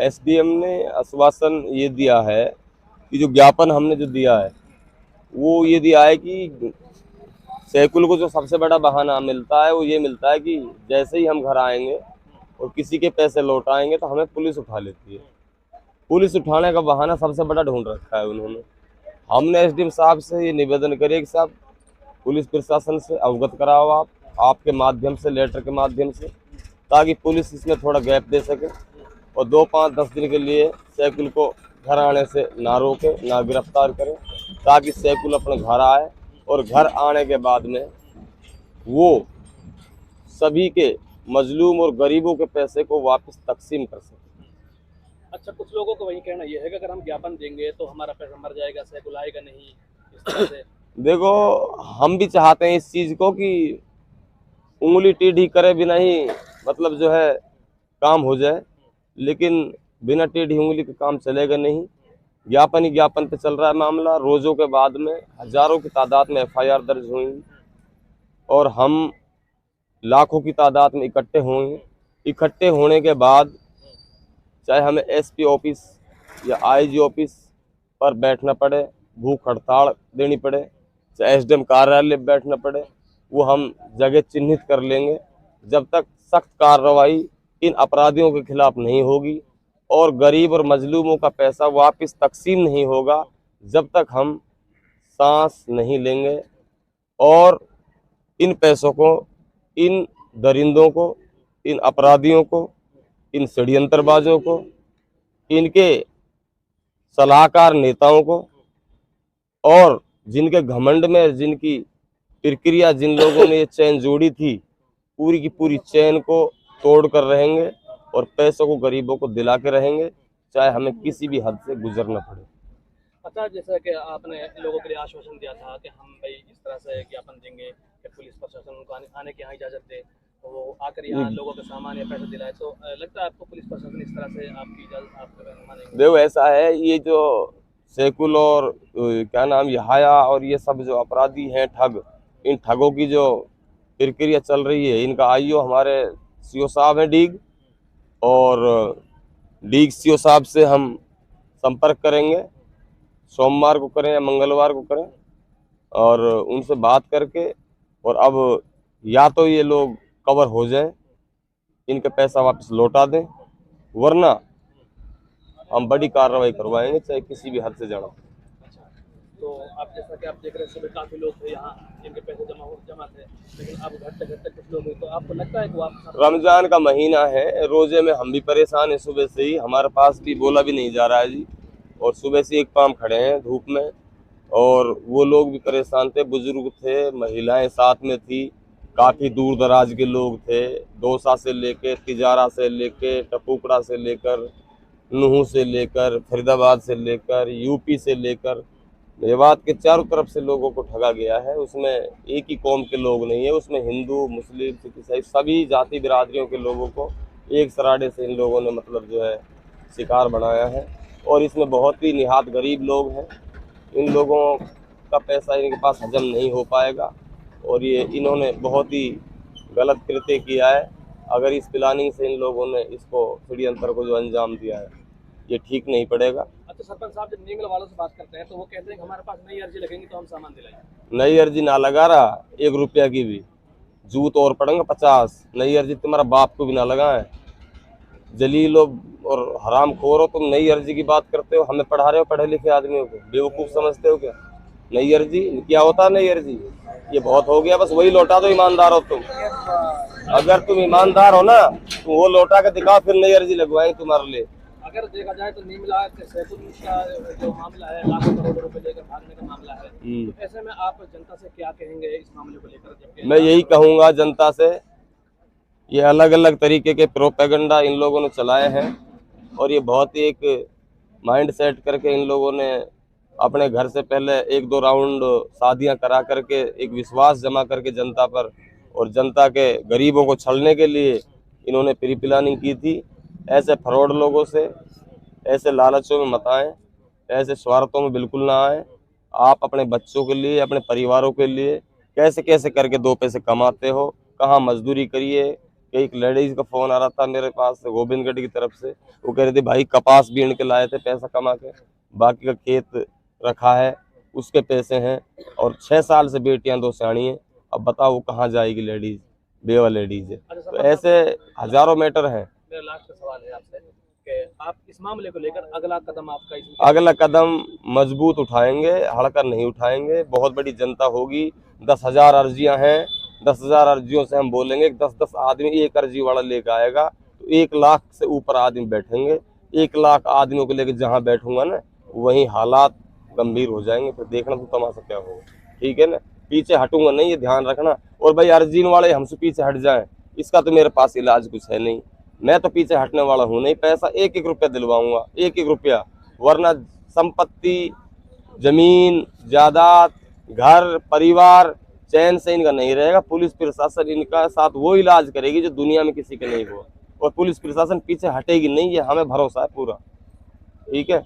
SDM ने आश्वासन ये दिया है कि जो ज्ञापन हमने जो दिया है वो ये दिया है कि सैकुल को जो सबसे बड़ा बहाना मिलता है वो ये मिलता है कि जैसे ही हम घर आएंगे और किसी के पैसे लौटाएंगे तो हमें पुलिस उठा लेती है। पुलिस उठाने का बहाना सबसे बड़ा ढूंढ रखा है उन्होंने। हमने एसडीएम साहब से ये निवेदन करिए कि साहब पुलिस प्रशासन से अवगत कराओ आप, आपके माध्यम से, लेटर के माध्यम से, ताकि पुलिस इसमें थोड़ा गैप दे सके और 2, 5, 10 दिन के लिए सैकुल को घर आने से ना रोके, ना गिरफ्तार करें, ताकि सैकुल अपने घर आए और घर आने के बाद में वो सभी के मजलूम और गरीबों के पैसे को वापस तकसीम कर सके। अच्छा, कुछ लोगों को वही कहना ये है कि अगर हम ज्ञापन देंगे तो हमारा पैसा मर जाएगा, सैकुल आएगा नहीं, इस तरह से। देखो, हम भी चाहते हैं इस चीज़ को कि उंगली टेढ़ी करे बिना ही मतलब जो है काम हो जाए, लेकिन बिना टेढ़ी उंगली के काम चलेगा नहीं। ज्ञापन ही ज्ञापन पे चल रहा है मामला। रोज़ों के बाद में हजारों की तादाद में एफआईआर दर्ज हुई और हम लाखों की तादाद में इकट्ठे हुए। इकट्ठे होने के बाद चाहे हमें एसपी ऑफिस या आईजी ऑफिस पर बैठना पड़े, भूख हड़ताल देनी पड़े, चाहे एसडीएम कार्यालय बैठना पड़े, वो हम जगह चिन्हित कर लेंगे जब तक सख्त कार्रवाई इन अपराधियों के खिलाफ नहीं होगी और गरीब और मजलूमों का पैसा वापस तकसीम नहीं होगा, जब तक हम सांस नहीं लेंगे। और इन पैसों को, इन दरिंदों को, इन अपराधियों को, इन षड्यंत्रबाजों को, इनके सलाहकार नेताओं को और जिनके घमंड में, जिनकी प्रक्रिया, जिन लोगों ने ये चैन जोड़ी थी, पूरी की पूरी चैन को तोड़ कर रहेंगे और पैसों को गरीबों को दिला के रहेंगे, चाहे हमें किसी भी हद से गुजरना पड़े। अच्छा, जैसा कि आपने लोगों के लिए आश्वासन दिया था कि हम भाई इस तरह से ज्ञापन देंगे कि पुलिस प्रशासन उनको आने की यहाँ इजाज़त दे, तो वो आकर यहाँ लोगों के सामान या पैसे दिलाए, तो लगता है आपको पुलिस प्रशासन इस तरह से आपकी इजाज़त आप मानेंगे? देखो, ऐसा है, ये जो सैकुल और क्या नाम यहाया और ये सब जो अपराधी हैं ठग, इन ठगों की जो प्रक्रिया चल रही है, इनका आईओ हमारे सीओ साहब हैं डीग, और डीग सीओ साहब से हम संपर्क करेंगे, सोमवार को करें या मंगलवार को करें, और उनसे बात करके, और अब या तो ये लोग कवर हो जाएं, इनका पैसा वापस लौटा दें, वरना हम बड़ी कार्रवाई करवाएंगे, चाहे किसी भी हद से जाना। अच्छा, तो आप जैसा कि आप देख रहे हैं सुबह काफ़ी लोग थे यहाँ जिनके पैसे जमा थे, लेकिन अब घटते घटते कुछ लोग हुए, तो आपको लगता है कि वापस रमजान का महीना है, रोजे में हम भी परेशान हैं। सुबह से ही हमारे पास भी बोला भी नहीं जा रहा है जी, और सुबह से एक पाम खड़े हैं धूप में, और वो लोग भी परेशान थे, बुजुर्ग थे, महिलाएं साथ में थी, काफ़ी दूर दराज के लोग थे, दौसा से लेकर, तिजारा से लेकर, टपुकड़ा से लेकर, नूह से लेकर, फरीदाबाद से लेकर, यूपी से लेकर, मेवात के चारों तरफ से लोगों को ठगा गया है। उसमें एक ही कौम के लोग नहीं है, उसमें हिंदू, मुस्लिम, सिख, ईसाई सभी जाति बिरादरियों के लोगों को एक सराडे से इन लोगों ने मतलब जो है शिकार बनाया है। और इसमें बहुत ही निहात गरीब लोग हैं, इन लोगों का पैसा इनके पास हजम नहीं हो पाएगा, और ये इन्होंने बहुत ही गलत कृत्य किया है। अगर इस प्लानिंग से इन लोगों ने इसको षड्यंत्र को जो अंजाम दिया है, ये ठीक नहीं पड़ेगा। अच्छा, सरपंच साहब जब नीमल वालों से बात करते हैं तो वो कहते हैं कि हमारे पास नई अर्जी लगेंगी तो हम सामान दिलाएंगे। नई अर्जी ना लगा रहा 1 रुपया की भी, जूत और पड़ेंगे 50। नई अर्जी तुम्हारा बाप को भी ना लगाए। जलील और हराम खोर हो तुम, नई अर्जी की बात करते हो, हमें पढ़ा रहे हो पढ़े लिखे आदमियों को, बेवकूफ़ समझते हो क्या? नई अर्जी क्या होता है? नई अर्जी ये बहुत हो गया, बस वही लौटा दो, ईमानदार हो तुम। अगर तुम ईमानदार हो ना तो वो लौटा के दिखाओ, फिर नई अर्जी लगवाएंगे तुम्हारे लिए। अगर देखा जाए तो नीमला सैकुल का जो मामला है, लाखों करोड़ रुपए लेकर भागने का मामला है, तो ऐसे में आप जनता से क्या कहेंगे इस मामले को लेकर? जबकि मैं यही कहूँगा जनता से, ये अलग अलग तरीके के प्रोपेगेंडा इन लोगों ने चलाए हैं, और ये बहुत ही एक माइंड सेट करके इन लोगों ने अपने घर से पहले 1-2 राउंड शादियां करा करके एक विश्वास जमा करके जनता पर, और जनता के गरीबों को छलने के लिए इन्होंने प्री प्लानिंग की थी। ऐसे फ्रॉड लोगों से, ऐसे लालचों में मत आएँ, ऐसे स्वार्थों में बिल्कुल ना आएँ। आप अपने बच्चों के लिए, अपने परिवारों के लिए कैसे कैसे करके 2 पैसे कमाते हो, कहाँ मजदूरी करिए, कि एक लेडीज का फोन आ रहा था मेरे पास गोविंदगढ़ की तरफ से। वो कह रहे थे भाई कपास बीन के लाए थे पैसा कमा के, बाकी का खेत रखा है उसके पैसे हैं, और 6 साल से बेटियां 2 सियाणी हैं। अब बताओ वो कहाँ जाएगी लेडीज, बेवा लेडीज है। अच्छा तो ऐसे हजारों मैटर हैं। मेरा लास्ट का सवाल है आपसे कि आप इस मामले को लेकर अगला कदम आपका इसमें अगला कदम मजबूत उठाएंगे, हड़कर नहीं उठाएंगे। बहुत बड़ी जनता होगी, 10,000 अर्जियां हैं, 10,000 अर्जियों से हम बोलेंगे 10-10 आदमी एक अर्जी वाला लेकर आएगा तो 1 लाख से ऊपर आदमी बैठेंगे। 1 लाख आदमियों को लेकर जहां बैठूंगा ना वहीं हालात गंभीर हो जाएंगे, फिर देखना तो तमाशा क्या होगा। ठीक है ना, पीछे हटूंगा नहीं, ये ध्यान रखना। और भाई अर्जीन वाले हमसे पीछे हट जाएं, इसका तो मेरे पास इलाज कुछ है नहीं। मैं तो पीछे हटने वाला हूं नहीं, पैसा 1-1 रुपया दिलवाऊंगा, 1-1 रुपया। वरना संपत्ति, जमीन, जायदाद, घर, परिवार चैन से इनका नहीं रहेगा। पुलिस प्रशासन इनका साथ वो इलाज करेगी जो दुनिया में किसी के नहीं हुआ, और पुलिस प्रशासन पीछे हटेगी नहीं, ये हमें भरोसा है पूरा। ठीक है।